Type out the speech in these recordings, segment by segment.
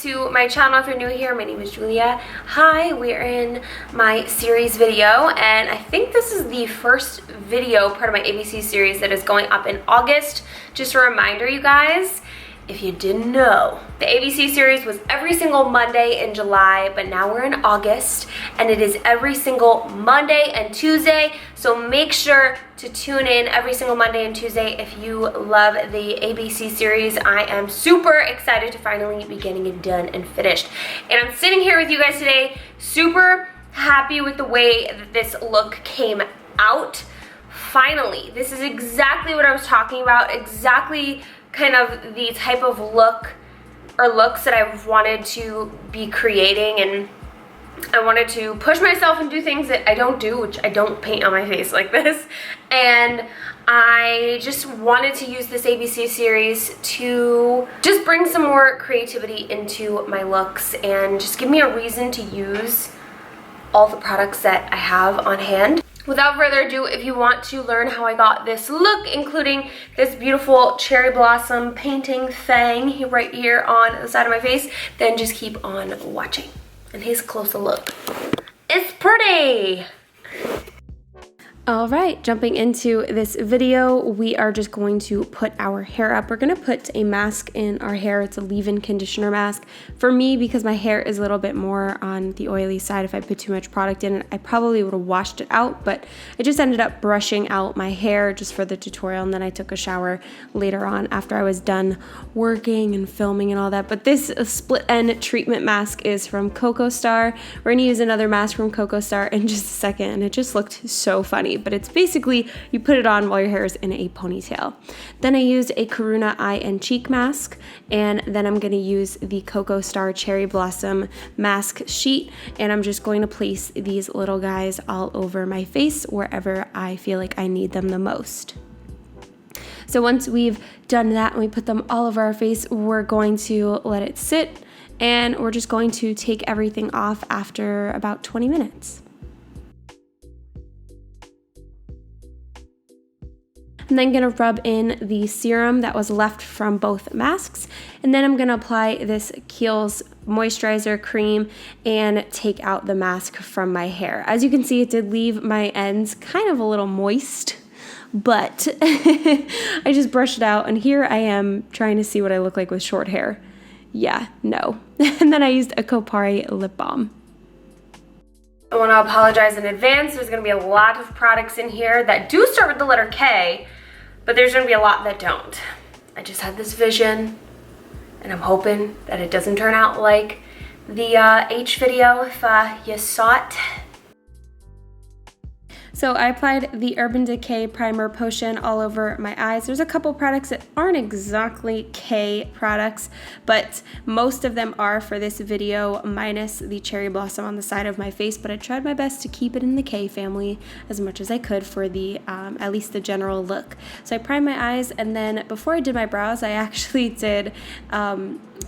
to my channel. If you're new here, my name is Julia. Hi, we're in my series video, and I think this is the first video part of my ABC series that is going up in August. Just a reminder, you guys, if you didn't know, the ABC series was every single Monday in July, but now we're in August, and it is every single Monday and Tuesday, so make sure to tune in every single Monday and Tuesday if you love the ABC series. I am super excited to finally be getting it done and finished. And I'm sitting here with you guys today, super happy with the way that this look came out. Finally, this is exactly what I was talking about, exactly kind of the type of look or looks that I've wanted to be creating, and I wanted to push myself and do things that I don't do, which I don't paint on my face like this. And I just wanted to use this ABC series to just bring some more creativity into my looks and just give me a reason to use all the products that I have on hand. Without further ado, if you want to learn how I got this look, including this beautiful cherry blossom painting thing right here on the side of my face, then just keep on watching. And here's a closer look. It's pretty! All right, jumping into this video, we are just going to put our hair up. We're gonna put a mask in our hair. It's a leave-in conditioner mask. For me, because my hair is a little bit more on the oily side, if I put too much product in it, I probably would have washed it out, but I just ended up brushing out my hair just for the tutorial, and then I took a shower later on after I was done working and filming and all that. But this split end treatment mask is from Coco Star. We're gonna use another mask from Coco Star in just a second, and it just looked so funny. But it's basically, you put it on while your hair is in a ponytail. Then I used a Karuna eye and cheek mask, and then I'm gonna use the Coco Star Cherry Blossom mask sheet, and I'm just going to place these little guys all over my face wherever I feel like I need them the most. So once we've done that and we put them all over our face, we're going to let it sit, and we're just going to take everything off after about 20 minutes. I'm then gonna rub in the serum that was left from both masks, and then I'm gonna apply this Kiehl's moisturizer cream and take out the mask from my hair. As you can see, it did leave my ends kind of a little moist, but I just brushed it out, and here I am trying to see what I look like with short hair. Yeah, no. And then I used a Kopari lip balm. I want to apologize in advance. There's going to be a lot of products in here that do start with the letter K, but there's going to be a lot that don't. I just had this vision, and I'm hoping that it doesn't turn out like the H video if you saw it. So I applied the Urban Decay Primer Potion all over my eyes. There's a couple products that aren't exactly K products, but most of them are for this video, minus the Cherry Blossom on the side of my face, but I tried my best to keep it in the K family as much as I could for the, at least the general look. So I primed my eyes, and then before I did my brows, I actually did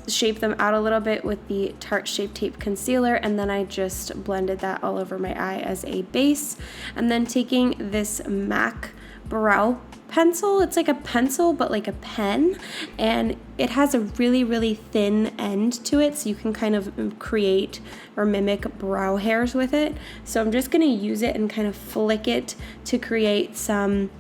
shape them out a little bit with the Tarte Shape Tape Concealer, and then I just blended that all over my eye as a base. And then taking this MAC brow pencil, it's like a pencil but like a pen, and it has a really, really thin end to it, so you can kind of create or mimic brow hairs with it. So I'm just going to use it and kind of flick it to create some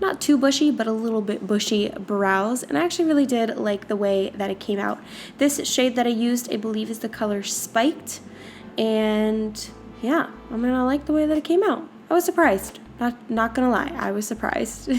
not too bushy, but a little bit bushy brows, and I actually really did like the way that it came out. This shade that I used, I believe, is the color Spiked, and yeah, I'm gonna like the way that it came out. I was surprised, not gonna lie, I was surprised.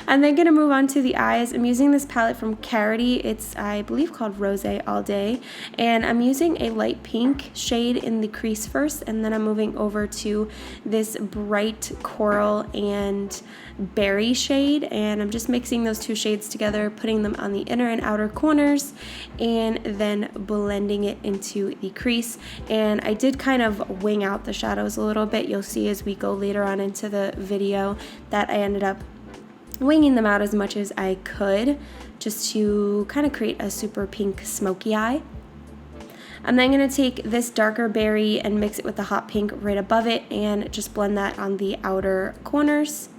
I'm then gonna move on to the eyes. I'm using this palette from Carity. It's, I believe, called Rose All Day, and I'm using a light pink shade in the crease first, and then I'm moving over to this bright coral and berry shade, and I'm just mixing those two shades together, putting them on the inner and outer corners, and then blending it into the crease. And I did kind of wing out the shadows a little bit. You'll see as we go later on into the video that I ended up winging them out as much as I could, just to kind of create a super pink smoky eye. I'm then going to take this darker berry and mix it with the hot pink right above it, and just blend that on the outer corners.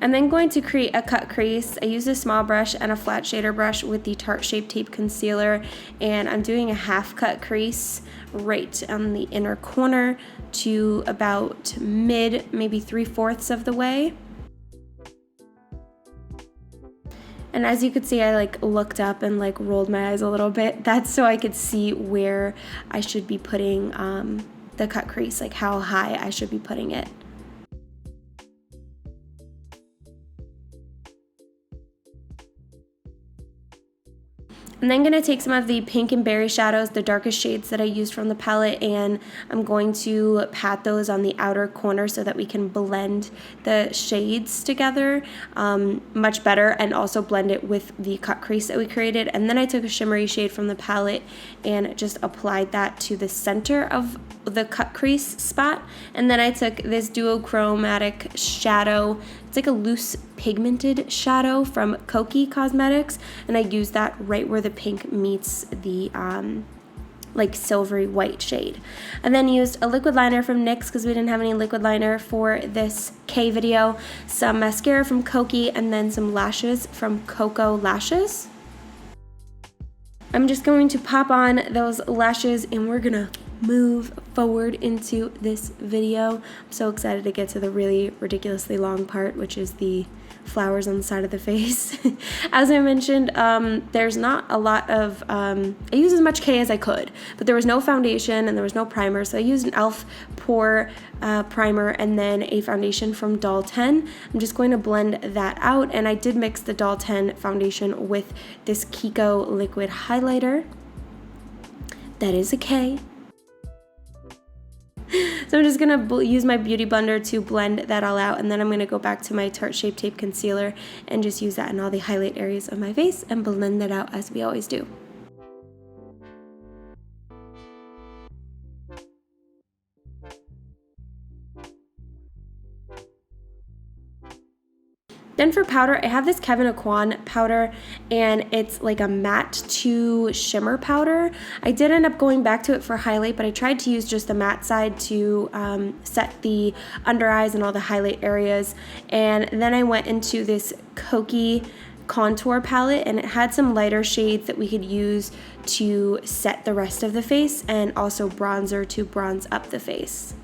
I'm then going to create a cut crease. I use a small brush and a flat shader brush with the Tarte Shape Tape Concealer, and I'm doing a half cut crease right on the inner corner to about mid, maybe 3/4 of the way. And as you could see, I like looked up and like rolled my eyes a little bit. That's so I could see where I should be putting the cut crease, like how high I should be putting it. I'm then going to take some of the pink and berry shadows, the darkest shades that I used from the palette, and I'm going to pat those on the outer corner so that we can blend the shades together much better, and also blend it with the cut crease that we created. And then I took a shimmery shade from the palette and just applied that to the center of the cut crease spot. And then I took this duochromatic shadow. It's like a loose pigmented shadow from Kokie Cosmetics, and I used that right where the pink meets the like silvery white shade. And then used a liquid liner from NYX because we didn't have any liquid liner for this K video, some mascara from Kokie, and then some lashes from Coco Lashes. I'm just going to pop on those lashes and we're gonna move forward into this video. I'm so excited to get to the really ridiculously long part, which is the flowers on the side of the face. As I mentioned, there's not a lot of, I used as much K as I could, but there was no foundation and there was no primer, so I used an e.l.f. Pore primer and then a foundation from Doll 10. I'm just going to blend that out, and I did mix the Doll 10 foundation with this Kiko liquid highlighter. That is a K. So I'm just going to use my Beauty Blender to blend that all out, and then I'm going to go back to my Tarte Shape Tape Concealer and just use that in all the highlight areas of my face and blend that out as we always do. Then for powder, I have this Kevyn Aucoin powder, and it's like a matte to shimmer powder. I did end up going back to it for highlight, but I tried to use just the matte side to set the under eyes and all the highlight areas. And then I went into this Kokie contour palette, and it had some lighter shades that we could use to set the rest of the face, and also bronzer to bronze up the face.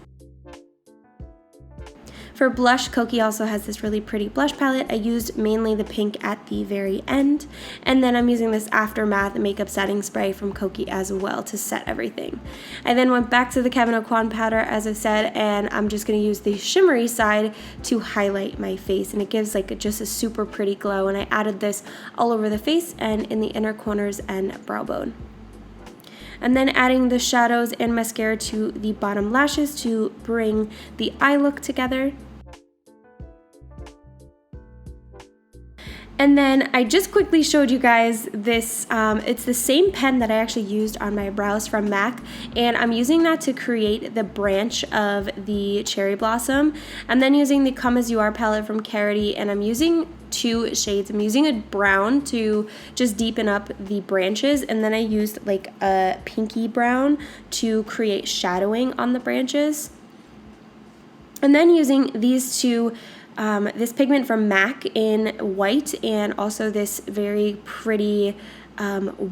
For blush, Kokie also has this really pretty blush palette. I used mainly the pink at the very end, and then I'm using this Aftermath makeup setting spray from Kokie as well to set everything. I then went back to the Kevyn Aucoin powder, as I said, and I'm just going to use the shimmery side to highlight my face, and it gives like just a super pretty glow, and I added this all over the face and in the inner corners and brow bone. And then adding the shadows and mascara to the bottom lashes to bring the eye look together. And then I just quickly showed you guys this, it's the same pen that I actually used on my brows from MAC, and I'm using that to create the branch of the cherry blossom. I'm then using the Come As You Are palette from Carity, and I'm using two shades. I'm using a brown to just deepen up the branches, and then I used like a pinky brown to create shadowing on the branches. And then using these two, this pigment from MAC in white, and also this very pretty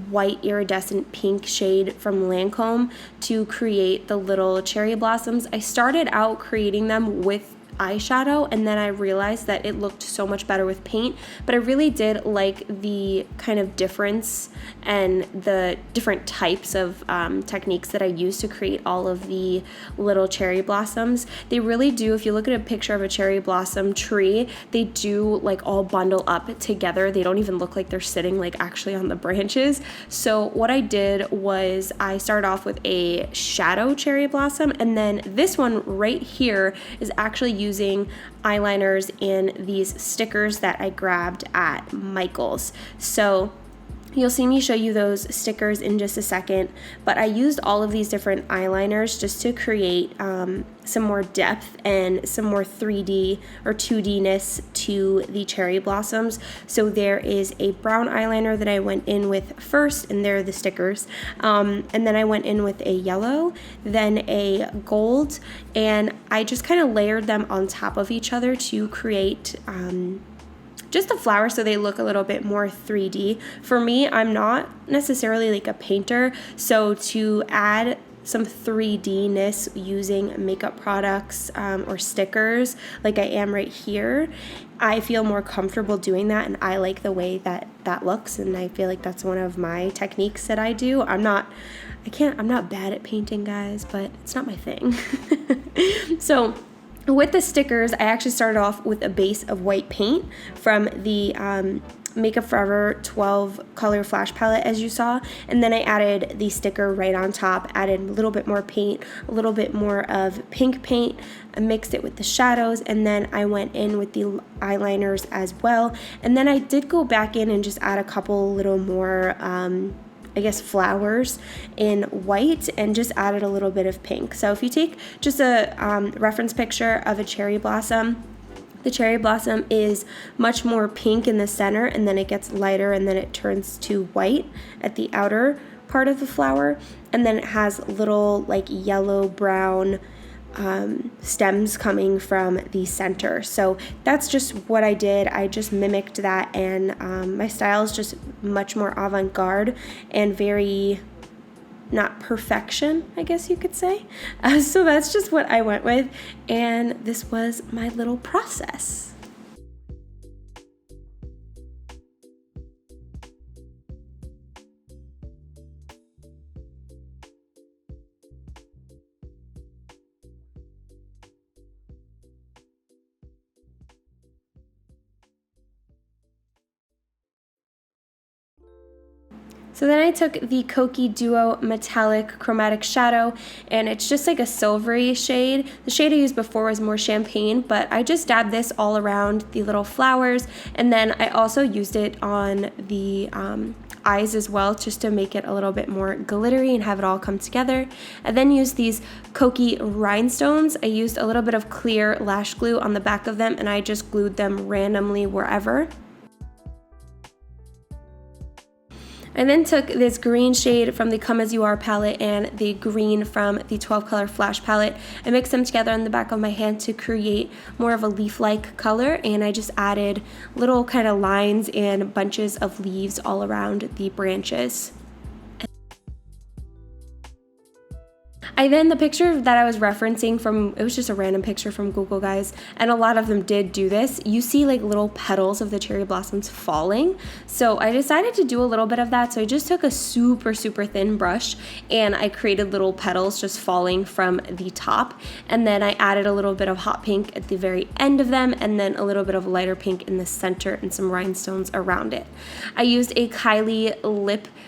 white iridescent pink shade from Lancome to create the little cherry blossoms. I started out creating them with eyeshadow, and then I realized that it looked so much better with paint, but I really did like the kind of difference and the different types of techniques that I used to create all of the little cherry blossoms. They really do, if you look at a picture of a cherry blossom tree, they do like all bundle up together. They don't even look like they're sitting like actually on the branches. So what I did was I started off with a shadow cherry blossom, and then this one right here is actually using eyeliners in these stickers that I grabbed at Michael's. So You'll see me show you those stickers in just a second, but I used all of these different eyeliners just to create some more depth and some more 3D or 2D-ness to the cherry blossoms. So there is a brown eyeliner that I went in with first, and there are the stickers. And then I went in with a yellow, then a gold, and I just kind of layered them on top of each other to create just the flowers so they look a little bit more 3D. For me, I'm not necessarily like a painter, so to add some 3D-ness using makeup products or stickers like I am right here, I feel more comfortable doing that, and I like the way that that looks, and I feel like that's one of my techniques that I do. I'm not bad at painting, guys, but it's not my thing. So with the stickers, I actually started off with a base of white paint from the Makeup Forever 12 color flash palette, as you saw, and then I added the sticker right on top, added a little bit more paint, a little bit more of pink paint, I mixed it with the shadows, and then I went in with the eyeliners as well, and then I did go back in and just add a couple little more I guess flowers in white, and just added a little bit of pink. So if you take just a reference picture of a cherry blossom, the cherry blossom is much more pink in the center, and then it gets lighter, and then it turns to white at the outer part of the flower, and then it has little like yellow brown stems coming from the center. So that's just what I did. I just mimicked that, and my style is just much more avant-garde and very not perfection, I guess you could say. So that's just what I went with, and this was my little process. So then I took the Koki Duo Metallic Chromatic Shadow, and it's just like a silvery shade. The shade I used before was more champagne, but I just dabbed this all around the little flowers, and then I also used it on the eyes as well, just to make it a little bit more glittery and have it all come together. I then used these Koki rhinestones. I used a little bit of clear lash glue on the back of them, and I just glued them randomly wherever. I then took this green shade from the Come As You Are palette and the green from the 12 color flash palette. I mixed them together on the back of my hand to create more of a leaf-like color, and I just added little kind of lines and bunches of leaves all around the branches. The picture that I was referencing from, it was just a random picture from Google, guys, and a lot of them did do this. You see like little petals of the cherry blossoms falling. So I decided to do a little bit of that. So I just took a super thin brush, and I created little petals just falling from the top. And then I added a little bit of hot pink at the very end of them, and then a little bit of lighter pink in the center and some rhinestones around it. I used a Kylie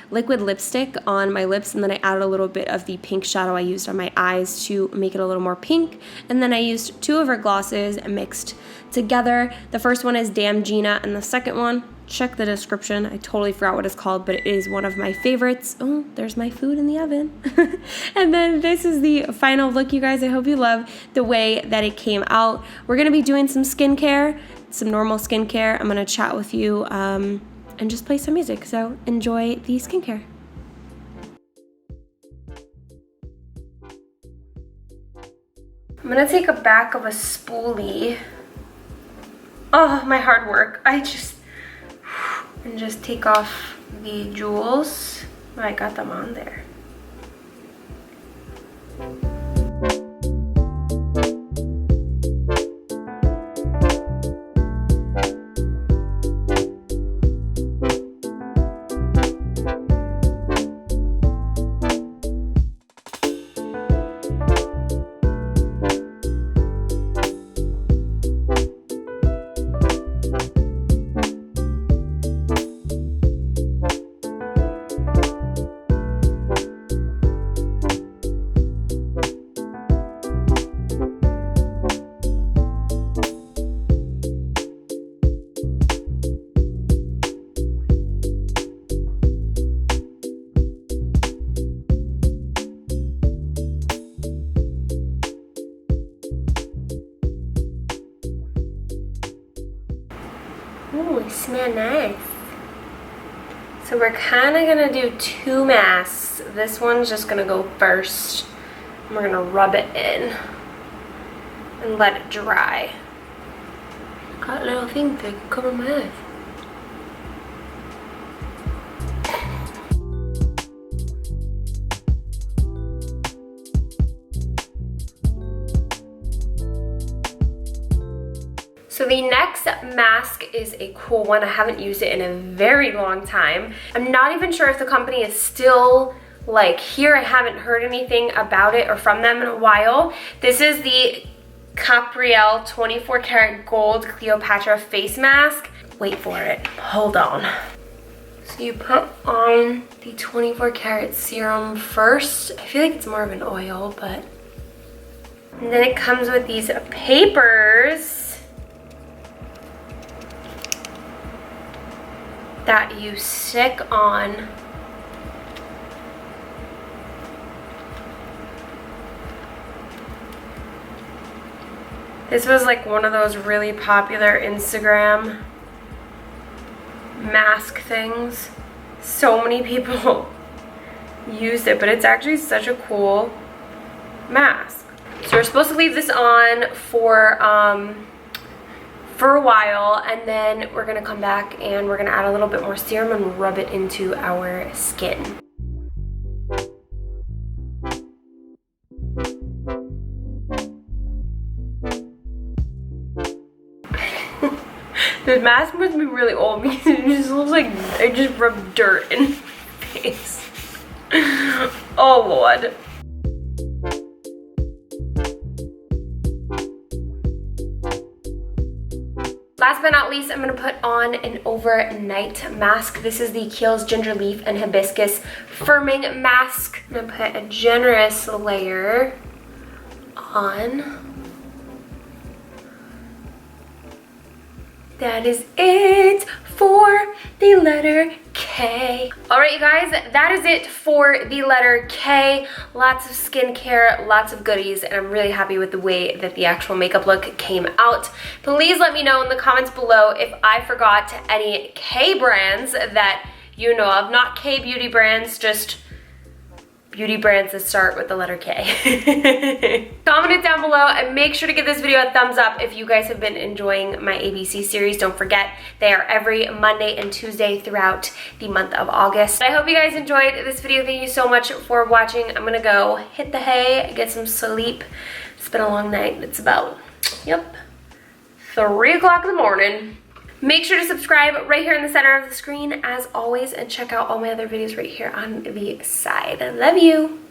liquid lipstick on my lips, and then I added a little bit of the pink shadow I used on my eyes to make it a little more pink. And then I used two of her glosses mixed together. The first one is Damn Gina, and the second one, check the description. I totally forgot what it's called, but it is one of my favorites. Oh, there's my food in the oven. And then this is the final look, you guys. I hope you love the way that it came out. We're gonna be doing some skincare, some normal skincare. I'm gonna chat with you and just play some music. So enjoy the skincare. I'm gonna take a back of a spoolie. Oh, my hard work. And just take off the jewels. I got them on there. that nice? So we're kind of gonna do 2 masks. This one's just gonna go first. And we're gonna rub it in and let it dry. Got little things that can cover my eyes. So the next mask is a cool one. I haven't used it in a very long time. I'm not even sure if the company is still like here. I haven't heard anything about it or from them in a while. This is the Capriel 24 karat gold Cleopatra face mask. Wait for it, hold on. So you put on the 24 karat serum first. I feel like it's more of an oil, but. And then it comes with these papers that you stick on. This was like one of those really popular Instagram mask things. So many people used it, but it's actually such a cool mask. So we're supposed to leave this on for a while, and then we're gonna come back and we're gonna add a little bit more serum and rub it into our skin. The mask must be really old because it just looks like I just rubbed dirt in my face. Oh Lord. Last but not least, I'm gonna put on an overnight mask. This is the Kiehl's Ginger Leaf and Hibiscus Firming Mask. I'm gonna put a generous layer on. That is it for the letter K. All right, you guys, that is it for the letter K. Lots of skincare, lots of goodies, and I'm really happy with the way that the actual makeup look came out. Please let me know in the comments below if I forgot any K brands that you know of. Not K beauty brands, just beauty brands that start with the letter K. Comment it down below and make sure to give this video a thumbs up if you guys have been enjoying my ABC series. Don't forget, they are every Monday and Tuesday throughout the month of August. I hope you guys enjoyed this video. Thank you so much for watching. I'm gonna go hit the hay, get some sleep. It's been a long night. It's about, 3 o'clock in the morning. Make sure to subscribe right here in the center of the screen as always, and check out all my other videos right here on the side. I love you.